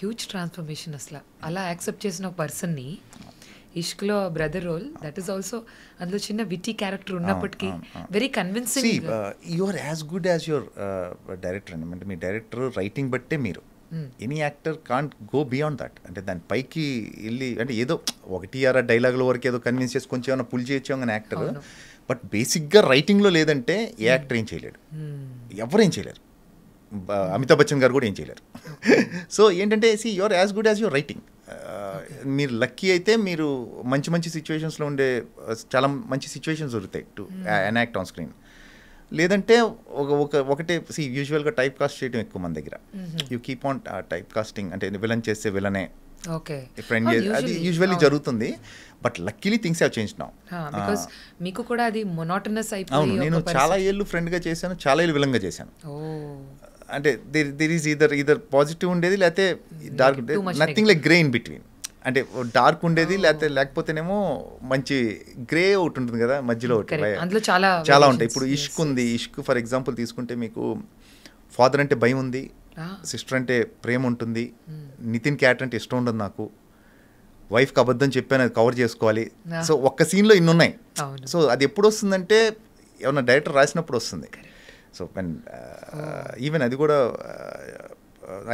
Huge transformation అసలు. అలా accept చేసిన ఒక పర్సన్ని ఇష్క్లో brother role, that is also అందులో చిన్న విట్టి క్యారెక్టర్ ఉన్నప్పటికీ very convincing. You are as good as your director అండి. అంటే మీ డైరెక్టర్ రైటింగ్ బట్టే మీరు any actor can't go beyond that. అంటే దాని పైకి వెళ్ళి అంటే ఏదో ఒకటి ఆరా డైలాగుల వరకు ఏదో కన్విన్స్ చేసి కొంచెం ఏమైనా పుల్ చేయొచ్చు కానీ యాక్టర్, బట్ బేసిక్గా రైటింగ్లో లేదంటే ఏ యాక్టర్ ఏం చేయలేడు, ఎవరేం చేయలేరు. అమితాబ్ బచ్చన్ గారు కూడా ఏం చేయలేరు. సో ఏంటంటే see your as good as your writing. మీరు లక్కీ అయితే మీరు మంచి మంచి సిచ్యువేషన్స్లో ఉండే చాలా మంచి సిచ్యువేషన్స్ దొరుకుతాయి టు ఎనాక్ట్ ఆన్ స్క్రీన్. లేదంటే ఒకటే సి యూజువల్గా టైప్ కాస్ట్ చేయడం ఎక్కువ మన దగ్గర. You keep on type casting, అంటే విలన్ చేస్తే విలనే ఫ్రెండ్, అది యూజువల్లీ జరుగుతుంది. But luckily things have change now. Because మీకు కూడా అది మొనోటనస్ అయిపోయి. అవును, నేను చాలా ఏళ్ళు ఫ్రెండ్గా చేశాను, చాలా ఏళ్ళు విలన్గా చేశాను. అంటే దేర్ ఈజ్ ఈదర్ పాజిటివ్ ఉండేది, లేకపోతే dark, nothing like grey in between. అంటే డార్క్ ఉండేది, లేకపోతేనేమో మంచి గ్రే ఒకటి ఉంటుంది కదా మధ్యలో ఒకటి, చాలా ఉంటాయి. ఇప్పుడు ఇష్క్ ఉంది. ఇష్క్ ఫర్ ఎగ్జాంపుల్ తీసుకుంటే మీకు ఫాదర్ అంటే భయం ఉంది, సిస్టర్ అంటే ప్రేమ ఉంటుంది, నితిన్ క్యాట్ అంటే ఇష్టం ఉండదు నాకు, వైఫ్కి అబద్ధం చెప్పాను అది కవర్ చేసుకోవాలి. సో ఒక్క సీన్లో ఇన్ని ఉన్నాయి. సో అది ఎప్పుడు వస్తుందంటే ఏమన్నా డైరెక్టర్ రాసినప్పుడు వస్తుంది. సో ఈవెన్ అది కూడా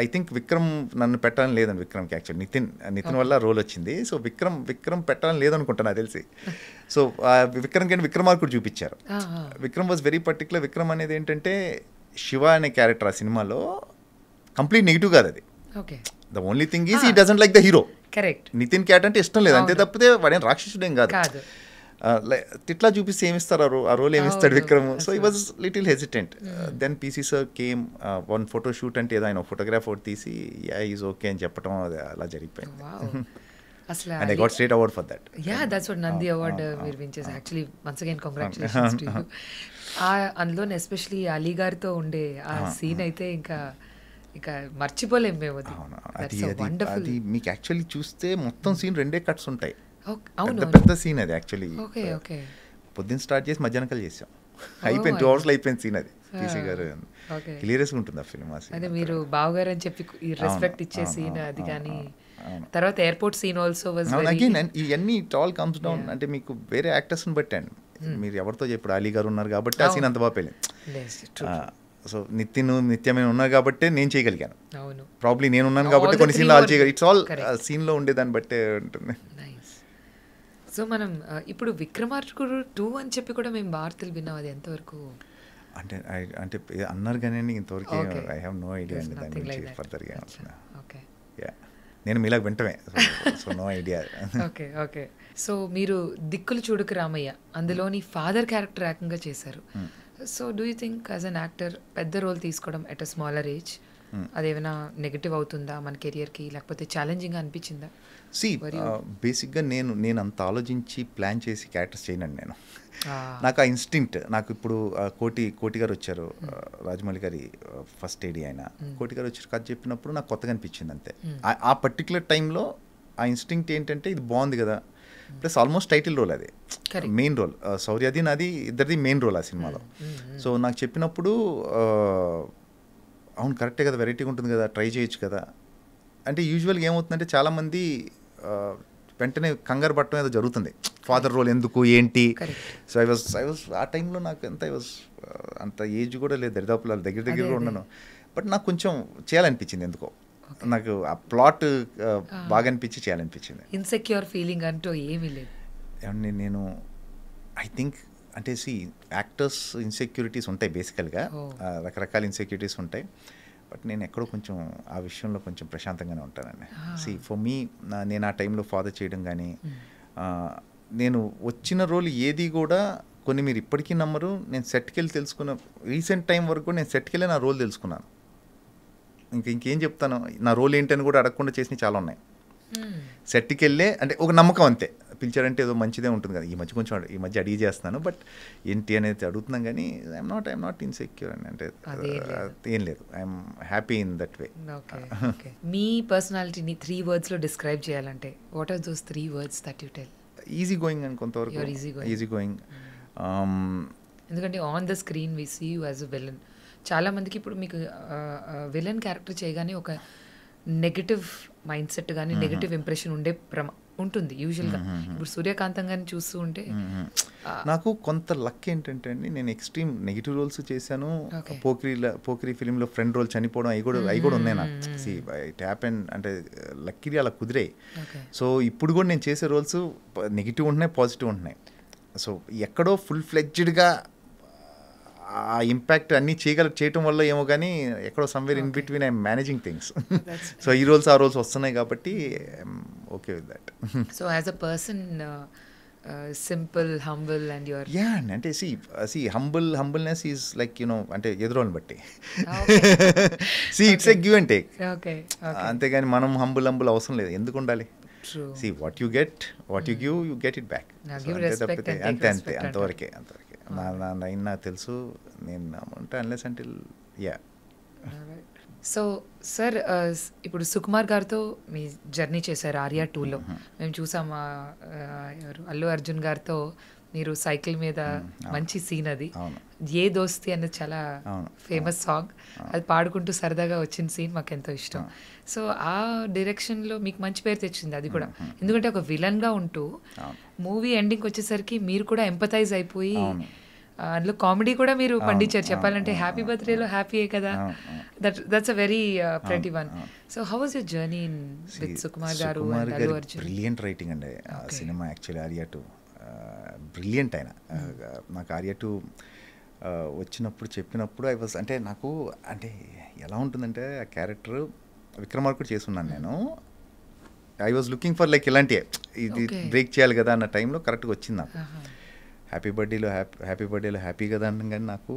ఐ థింక్ విక్రమ్ నన్ను పెట్టాలని లేదని విక్రమ్కి యాక్చువల్ నితిన్ వల్ల రోల్ వచ్చింది. సో విక్రమ్ పెట్టాలని లేదనుకుంటా నాకు తెలిసి. సో విక్రమ్కి అంటే విక్రమార్కుడు చూపించారు. Vikram was very particular. Vikram అనేది ఏంటంటే శివ అనే క్యారెక్టర్ ఆ సినిమాలో కంప్లీట్ నెగిటివ్ కాదు అది. The only thing is he doesn't like the hero. Nithiin cat అంటే ఇష్టం లేదు అంతే తప్పితే వాడేం రాక్షసుడేం కాదు. ఇట్లా చూపిస్తే ఏమిస్తారు ఆ రోల్ ఏమిస్తాడు విక్రమ్. సో ఈ was little hesitant. Then PC sir came one photo shoot అంటే ఏదో ఆయన ఫోటోగ్రాఫ్ ఒకటి తీసి ఈజ్ ఓకే అని చెప్పడం అలా జరిగిపోయింది. And I got state award for that. Yeah, that's what Nandi award మీరు విన్ చేశారు. Actually once again congratulations to you. అందులోనే ఎస్పెషలీ అలీ గారితో ఉండే ఆ సీన్ అయితే ఇంకా మర్చిపోలేం మేము. అది మీకు యాక్చువల్లీ చూస్తే మొత్తం సీన్ 2 కట్స్ ఉంటాయి. పెద్ద సీన్ అది యాక్చువల్లీ. పొద్దున్న స్టార్ట్ చేసి మధ్యాహ్నం చేసాం, అయిపోయింది 2 hours అయిపోయింది సీన్. అది పీసీ గారు హిలేరియస్గా ఉంటుంది ఆ ఫిల్మ్. అదే మీరు బావగారు అని చెప్పి రెస్పెక్ట్ ఇచ్చే సీన్ అది. కానీ తర్వాత airport scene also was again ఇవన్నీ ఇట్ ఆల్ కమ్స్ డౌన్. అంటే మీకు వేరే యాక్టర్స్ని బట్టండి, మీరు ఎవరితో ఇప్పుడు అలీ గారు ఉన్నారు కాబట్టి ఆ సీన్ అంత బాగా పెళ్ళింది. సో నిత్యమైన ఉన్నారు కాబట్టి నేను చేయగలిగాను. ప్రాబ్లీ నేను ఉన్నాను కాబట్టి కొన్ని సీన్లు ఆల్ చేయగలి. ఇట్స్ ఆల్ సీన్లో ఉండేదాన్ని బట్టే ఉంటుంది. సో మనం ఇప్పుడు విక్రమార్కుడు 2 అని చెప్పి కూడా మేము వార్తలు విన్నాం, అది ఎంతవరకు? అంటే అన్నారు కానీ ఇంతవరకు ఐ హ్యావ్ నో ఐడియా అండి దాని గురించి ఫర్దర్గా. నేను మీలాగా వింటమే, so no idea. Okay. So మీరు దిక్కులు చూడకు రామయ్య అందులోని ఫాదర్ క్యారెక్టర్ ఏకంగా చేశారు. So do you think as an actor పెద్ద రోల్ తీసుకోవడం ఎట్ అ స్మాలర్ ఏజ్ అదేమైనా నెగటివ్ అవుతుందా మన కెరియర్కి, లేకపోతే ఛాలెంజింగ్గా అనిపించిందా? బేసిక్గా నేను అంత ఆలోచించి ప్లాన్ చేసి క్యారెక్టర్స్ చేయనండి. నేను నాకు ఆ ఇన్స్టింక్ట్, నాకు ఇప్పుడు కోటి గారు వచ్చారు, రాజమౌళి గారి ఫస్ట్ ఏడీ ఆయన, కోటి గారు వచ్చి కథ చెప్పినప్పుడు నాకు కొత్తగా అనిపించింది అంతే. ఆ పర్టికులర్ టైంలో ఆ ఇన్స్టింక్ట్ ఏంటంటే ఇది బాగుంది కదా, ప్లస్ ఆల్మోస్ట్ టైటిల్ రోల్, అది మెయిన్ రోల్. సౌర్యది నాది ఇద్దరిది మెయిన్ రోల్ ఆ సినిమాలో. సో నాకు చెప్పినప్పుడు అవును కరెక్టే కదా, వెరైటీగా ఉంటుంది కదా, ట్రై చేయొచ్చు కదా. అంటే యూజువల్గా ఏమవుతుందంటే చాలామంది వెంటనే కంగారు పట్టడం ఏదో జరుగుతుంది, ఫాదర్ రోల్ ఎందుకు ఏంటి. సో ఐ వాజ్ ఆ టైంలో నాకు అంత ఏజ్ కూడా లేదు, దరిదాపుల దగ్గర ఉన్నాను. బట్ నాకు కొంచెం చేయాలనిపించింది ఎందుకో, నాకు ఆ ప్లాట్ బాగా అనిపించి చేయాలనిపించింది. ఇన్సెక్యూర్ ఫీలింగ్ అంటూ ఏమీ లేదు. నేను ఐ థింక్ అంటే యాక్టర్స్ ఇన్సెక్యూరిటీస్ ఉంటాయి బేసికల్గా, రకరకాల ఇన్సెక్యూరిటీస్ ఉంటాయి. బట్ నేను ఎక్కడో కొంచెం ఆ విషయంలో కొంచెం ప్రశాంతంగానే ఉంటానండి. ఫర్ మీ నేను ఆ టైంలో ఫాదర్ చేయడం కానీ, నేను వచ్చిన రోల్ ఏది కూడా కొన్ని మీరు ఇప్పటికీ నమ్మరు, నేను సెట్కి వెళ్ళి తెలుసుకున్న రీసెంట్ టైం వరకు నేను సెట్కి వెళ్ళి నా రోల్ తెలుసుకున్నాను. ఇంకేం చెప్తాను, నా రోల్ ఏంటని కూడా అడగకుండా చేసినవి చాలా ఉన్నాయి. సెట్కి వెళ్ళే అంటే ఒక నమ్మకం అంతే, పిలిచారంటే ఏదో మంచిదే ఉంటుంది కదా. ఈ మధ్య అడిగి చేస్తున్నాను, బట్ ఏంటి అనేది అడుగుతున్నాం కానీ ఐఎమ్ నాట్ ఇన్సెక్యూర్ అని అంటే ఏం లేదు. I'm happy in that way. మీ పర్సనాలిటీని 3 wordsలో డిస్క్రైబ్ చేయాలంటే what are those 3 words that you tell? Easy going అని కొంతవరకు. Easy going. ఎందుకంటే on the screen we see you as a villain. చాలామందికి ఇప్పుడు మీకు విలన్ క్యారెక్టర్ చేయగానే ఒక నెగటివ్ మైండ్ సెట్ కానీ నెగటివ్ ఇంప్రెషన్ ఉండే ఉంటుంది యూజువల్గా. ఇప్పుడు సూర్యకాంతం గారిని చూస్తూ ఉంటే నాకు కొంత లక్ ఏంటంటే అండి, నేను ఎక్స్ట్రీమ్ నెగిటివ్ రోల్స్ చేశాను. పోకిరి ఫిలింలో ఫ్రెండ్ రోల్ చనిపోవడం అవి కూడా ఉన్నాయి నాకు. ఇట్ హ్యాపెన్ అంటే లక్కీలీ అలా కుదిరాయి. సో ఇప్పుడు కూడా నేను చేసే రోల్స్ నెగిటివ్ ఉంటున్నాయి, పాజిటివ్ ఉంటున్నాయి. సో ఎక్కడో ఫుల్ ఫ్లెడ్జ్డ్గా ఆ ఇంపాక్ట్ అన్నీ చేయటం వల్ల ఏమో కానీ ఎక్కడో somewhere in between I'm managing things. So ఈ రోల్స్ ఆ రోల్స్ వస్తున్నాయి కాబట్టి okay with that. So as a person simple, humble and your అంటే హంబుల్నెస్ ఈజ్ లైక్ అంటే ఎదురోని బట్టి it's a give and take. అంతేగాని మనం హంబుల్ అవసరం లేదు, ఎందుకు ఉండాలి? What you get, what you give, you get it back. అంతే అంతవరకే. నాకు తెలుసు, నేను ఉంటా unless until yeah. So sir, ఇప్పుడు సుకుమార్ గారితో మీ జర్నీ చేశారు ఆర్యా 2లో. మేము చూసాం అల్లు అర్జున్ గారితో మీరు సైకిల్ మీద మంచి సీన్, అది ఏ దోస్తి అన్నది చాలా ఫేమస్ సాంగ్. అది పాడుకుంటూ సరదాగా వచ్చిన సీన్ మాకు ఎంతో ఇష్టం. సో ఆ డైరెక్షన్లో మీకు మంచి పేరు తెచ్చింది అది కూడా. ఎందుకంటే ఒక విలన్గా ఉంటూ మూవీ ఎండింగ్కి వచ్చేసరికి మీరు కూడా ఎంపథైజ్ అయిపోయి అందులో కామెడీ కూడా మీరు పండించారు. చెప్పాలంటే హ్యాపీ బర్త్డేలో హ్యాపీయే కదా, that's a very pretty one. So how was your journey with Sukumar గారు and Allu Arjun? Brilliant writing అండి ఆ సినిమా. యాక్చువల్లీ ఆర్యా 2 బ్రిలియంట్ ఆయన. నాకు ఆర్యా 2 వచ్చినప్పుడు చెప్పినప్పుడు అంటే నాకు అంటే ఎలా ఉంటుందంటే ఆ క్యారెక్టర్ విక్రమార్కుడు చేస్తున్నాను నేను. I was looking for like ఇలాంటివే, ఇది బ్రేక్ చేయాలి కదా అన్న టైంలో కరెక్ట్గా వచ్చింది నాకు. హ్యాపీ బర్త్డేలో హ్యాపీ కదా అన్నాం. కానీ నాకు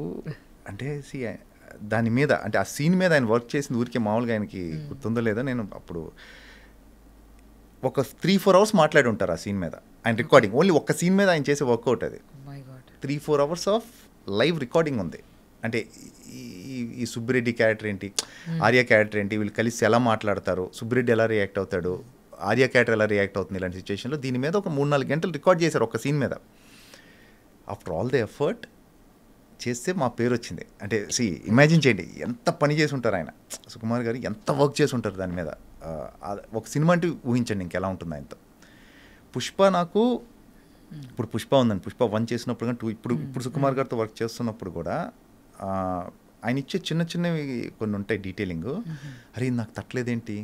అంటే దాని మీద అంటే ఆ సీన్ మీద ఆయన వర్క్ చేసింది ఊరికే మామూలుగా ఆయనకి గుర్తుందో లేదో. నేను అప్పుడు ఒక 3-4 hours మాట్లాడి ఉంటారు ఆ సీన్ మీద. ఆయన రికార్డింగ్ ఓన్లీ ఒక్క సీన్ మీద ఆయన చేసే వర్కౌట్ అది. 3-4 hours ఆఫ్ లైవ్ రికార్డింగ్ ఉంది. అంటే ఈ సుబ్బిరెడ్డి క్యారెక్టర్ ఏంటి, ఆర్య క్యారెక్టర్ ఏంటి, వీళ్ళు కలిసి ఎలా మాట్లాడతారు, సుబ్బిరెడ్డి ఎలా రియాక్ట్ అవుతాడు, ఆర్య క్యారెక్టర్ ఎలా రియాక్ట్ అవుతుంది, ఇలాంటి సిచ్యువేషన్లో దీని మీద ఒక 3-4 గంటలు రికార్డ్ చేశారు ఒక సీన్ మీద. ఆఫ్టర్ ఆల్ ద ఎఫర్ట్ చేస్తే మా పేరు వచ్చింది. అంటే ఇమాజిన్ చేయండి ఎంత పని చేసి ఉంటారు ఆయన, సుకుమార్ గారు ఎంత వర్క్ చేసి ఉంటారు దాని మీద. ఒక సినిమా అంటే ఊహించండి ఇంకెలా ఉంటుంది ఆయనతో. పుష్ప నాకు ఇప్పుడు పుష్ప ఉందండి, పుష్ప 1 చేసినప్పుడు కానీ 2 ఇప్పుడు సుకుమార్ గారితో వర్క్ చేస్తున్నప్పుడు కూడా ఆయన ఇచ్చే చిన్నవి కొన్ని ఉంటాయి డీటెయిలింగ్. అరే నాకు తట్టలేదేంటి,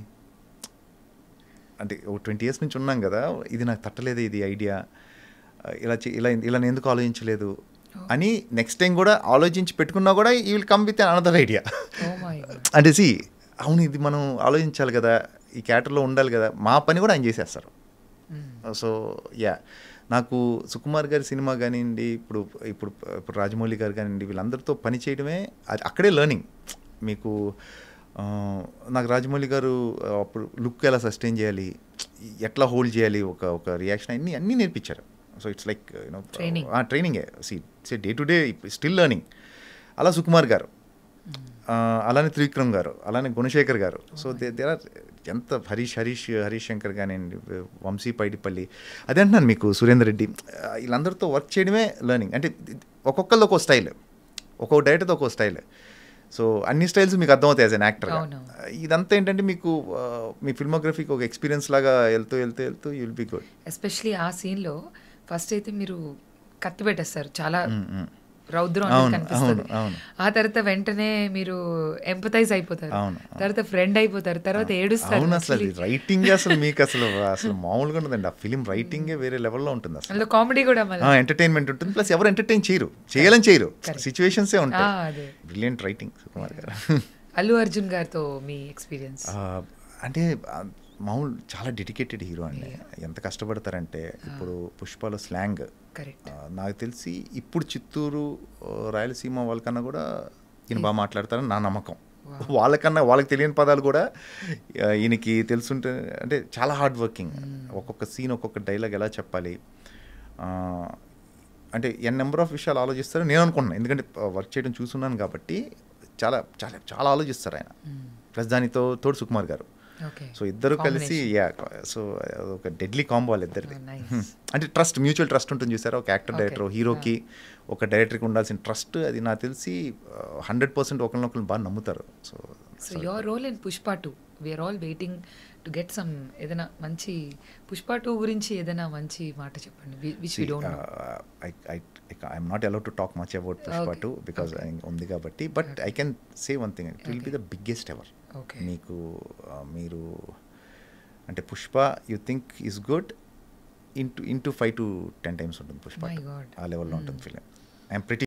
అంటే 20 years నుంచి ఉన్నాం కదా, ఇది నాకు తట్టలేదు, ఇది ఐడియా ఇలా ఎందుకు ఆలోచించలేదు అని నెక్స్ట్ టైం కూడా ఆలోచించి పెట్టుకున్నా కూడా ఈ will come with another idea. అంటే అవును ఇది మనం ఆలోచించాలి కదా, ఈ క్యారెక్టర్లో ఉండాలి కదా, మా పని కూడా ఆయన చేసేస్తారు. సో యా, నాకు సుకుమార్ గారి సినిమా కానివ్వండి, ఇప్పుడు రాజమౌళి గారు కానివ్వండి, వీళ్ళందరితో పని చేయడమే అది అక్కడే లెర్నింగ్. మీకు నాకు రాజమౌళి గారు అప్పుడు లుక్ ఎలా సస్టైన్ చేయాలి, ఎట్లా హోల్డ్ చేయాలి, ఒక రియాక్షన్ అన్నీ నేర్పించారు. సో ఇట్స్ లైక్ ట్రైనింగే. Day to day still learning. అలా సుకుమార్ గారు, అలానే త్రివిక్రమ్ గారు, అలానే గుణశేఖర్ గారు. సో దే ఆర్ ఎంత హరీష్ శంకర్ కానివ్వండి, వంశీ పైడిపల్లి, అదే అంటున్నాను మీకు, సురేందర్ రెడ్డి, వీళ్ళందరితో వర్క్ చేయడమే లెర్నింగ్. అంటే ఒక్కొక్కరితో ఒక్కో స్టైల్, ఒక్కొక్క డైరెక్టర్తో ఒక్కో స్టైల్. సో అన్ని స్టైల్స్ మీకు అర్థమవుతాయి యాజ్ అన్ యాక్టర్. ఇదంతా ఏంటంటే మీకు మీ ఫిల్మోగ్రఫీకి ఒక ఎక్స్పీరియన్స్ లాగా వెళ్తూ you will be good. Especially ఆ సీన్లో ఫస్ట్ అయితే మీరు కత్తి పెట్టేస్తారు, చాలా రౌద్రం కనిపిస్తుంది. ఆ తర్వాత వెంటనే మీరు ఎంపథైజ్ అయిపోతారు, తర్వాత ఫ్రెండ్ అయిపోతారు, తర్వాత ఏడుస్తారు. అసలు రైటింగ్ అసలు మీకు అసలు మామూలుగా ఉంటుందండి. ఆ ఫిలిం రైటింగే వేరే లెవెల్లో ఉంటుంది. అసలు కామెడీ కూడా ఎంటర్టైన్మెంట్ ఉంటుంది, ప్లస్ ఎవరు ఎంటర్టైన్ చేయాలని చేయరు, సిచ్యువేషన్సే ఉంటాయి. బ్రిలియంట్ రైటింగ్ సుకుమార్ గారు. అల్లు అర్జున్ గారితో మీ ఎక్స్పీరియన్స్? అంటే మామూలు చాలా డెడికేటెడ్ హీరో అండి. ఎంత కష్టపడతారంటే ఇప్పుడు పుష్పలో స్లాంగ్ నాకు తెలిసి ఇప్పుడు చిత్తూరు రాయలసీమ వాళ్ళకన్నా కూడా ఈయన బాగా మాట్లాడతారని నా నమ్మకం. వాళ్ళకి తెలియని పదాలు కూడా ఈయనకి తెలుసుంటే, అంటే చాలా హార్డ్ వర్కింగ్. ఒక్కొక్క సీన్ ఒక్కొక్క డైలాగ్ ఎలా చెప్పాలి అంటే నెంబర్ ఆఫ్ విషయాలు ఆలోచిస్తారు నేను అనుకుంటున్నాను. ఎందుకంటే వర్క్ చేయడం చూస్తున్నాను కాబట్టి చాలా చాలా చాలా ఆలోచిస్తారు ఆయన. ప్లస్ దానితో తోడు సుకుమార్ గారు. సో ఇద్దరు కలిసి సో ఒక డెడ్లీ కాంబో వాళ్ళిద్దరిది. అంటే ట్రస్ట్, మ్యూచువల్ ట్రస్ట్ ఉంటుంది చూసారా, ఒక యాక్టర్ డైరెక్టర్, హీరోకి ఒక డైరెక్టర్కి ఉండాల్సిన ట్రస్ట్, అది నాకు తెలిసి 100% ఒకరినొకరిని బాగా నమ్ముతారు. So your role in Pushpa 2 we are all waiting to get some ఏదైనా మంచి పుష్ప 2 గురించి ఏదైనా మంచి మాట చెప్పండి which we don't know. I'm not allowed to talk much about Pushpa 2 because ఉంది కాబట్టి, but I can say one thing, it will be the biggest ever. మీకు మీరు అంటే Pushpa you think is good into 5 to 10 times ఉంటుంది పుష్ప, ఆ లెవెల్లో ఉంటుంది film. I'm pretty